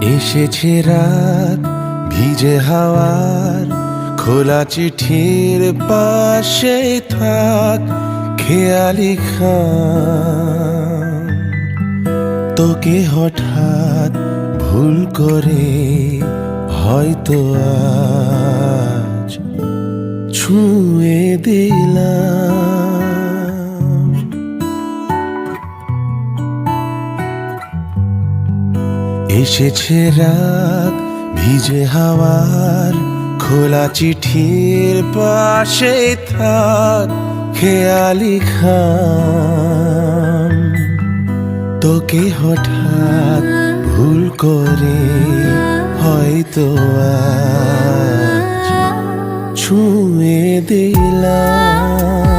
এসেছে রাত, ভিজে হাওয়ার খোলা চিঠির পাশে থাক খেয়ালি খান। তোকে হঠাৎ ভুল করে হয়তো আজ ছুঁয়ে দিলাম। এসেছে রাত, ভিজে হাওয়ার খোলা চিঠির পাশে থাক খেয়ালি খান। তোকে হঠাৎ ভুল করে হয়তো আজ ছুঁয়ে দিলাম।